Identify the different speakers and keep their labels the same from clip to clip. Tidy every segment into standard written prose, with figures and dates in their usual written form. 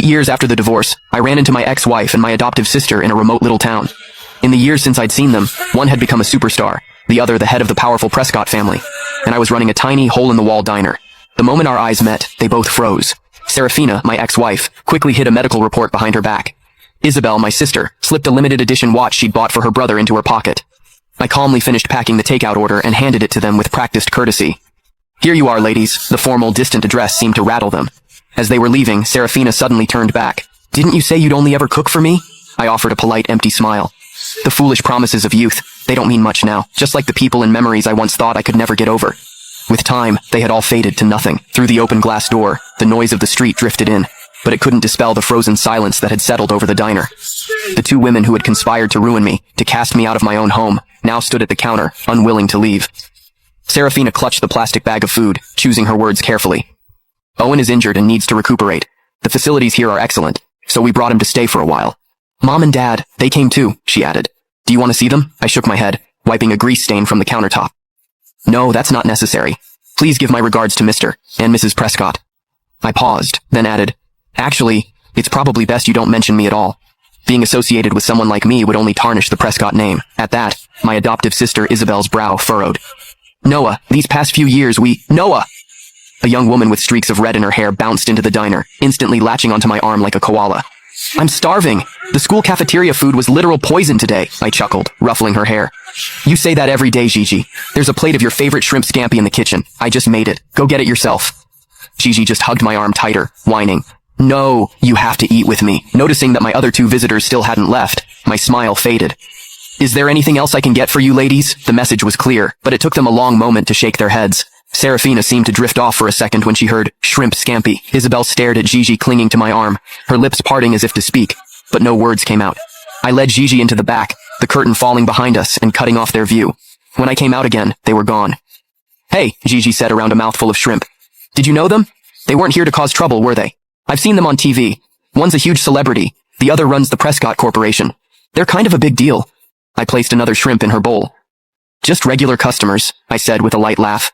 Speaker 1: years after the divorce, I ran into my ex-wife and my adoptive sister in a remote little town. In the years since I'd seen them, one had become a superstar, the other the head of the powerful Prescott family, and I was running a tiny, hole-in-the-wall diner. The moment our eyes met, they both froze. Serafina, my ex-wife, quickly hid a medical report behind her back. Isabel, my sister, slipped a limited edition watch she'd bought for her brother into her pocket. I calmly finished packing the takeout order and handed it to them with practiced courtesy. "Here you are, ladies." The formal, distant address seemed to rattle them. As they were leaving, Serafina suddenly turned back. "Didn't you say you'd only ever cook for me?" I offered a polite, empty smile. The foolish promises of youth, they don't mean much now, just like the people and memories I once thought I could never get over. With time, they had all faded to nothing. Through the open glass door, the noise of the street drifted in, but it couldn't dispel the frozen silence that had settled over the diner. The two women who had conspired to ruin me, to cast me out of my own home, now stood at the counter, unwilling to leave. Serafina clutched the plastic bag of food, choosing her words carefully. "Owen is injured and needs to recuperate. The facilities here are excellent, so we brought him to stay for a while. Mom and Dad, they came too," she added. "Do you want to see them?" I shook my head, wiping a grease stain from the countertop. "No, that's not necessary. Please give my regards to Mr. and Mrs. Prescott." I paused, then added, "Actually, it's probably best you don't mention me at all. Being associated with someone like me would only tarnish the Prescott name." At that, my adoptive sister Isabel's brow furrowed. "Noah, these past few years Noah!" A young woman with streaks of red in her hair bounced into the diner, instantly latching onto my arm like a koala. "I'm starving. The school cafeteria food was literal poison today," I chuckled, ruffling her hair. "You say that every day, Gigi. There's a plate of your favorite shrimp scampi in the kitchen. I just made it. Go get it yourself." Gigi just hugged my arm tighter, whining, "No, you have to eat with me." Noticing that my other two visitors still hadn't left, my smile faded. "Is there anything else I can get for you ladies?" The message was clear, but it took them a long moment to shake their heads. Serafina seemed to drift off for a second when she heard shrimp scampi. Isabel stared at Gigi clinging to my arm, her lips parting as if to speak, but no words came out. I led Gigi into the back, the curtain falling behind us and cutting off their view. When I came out again, they were gone. "Hey," Gigi said around a mouthful of shrimp. "Did you know them? They weren't here to cause trouble, were they? I've seen them on TV. One's a huge celebrity, the other runs the Prescott Corporation. They're kind of a big deal." I placed another shrimp in her bowl. "Just regular customers," I said with a light laugh.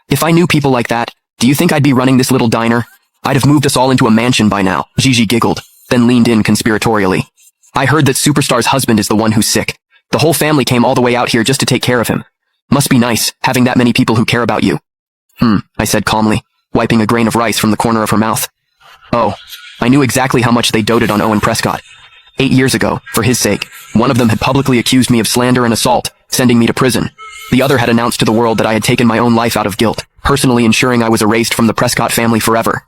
Speaker 1: "If I knew people like that, do you think I'd be running this little diner? I'd have moved us all into a mansion by now." Gigi giggled, then leaned in conspiratorially. "I heard that Superstar's husband is the one who's sick. The whole family came all the way out here just to take care of him. Must be nice, having that many people who care about you." I said calmly, wiping a grain of rice from the corner of her mouth. "Oh, I knew exactly how much they doted on Owen Prescott. 8 years ago, for his sake, one of them had publicly accused me of slander and assault, sending me to prison. The other had announced to the world that I had taken my own life out of guilt, personally ensuring I was erased from the Prescott family forever.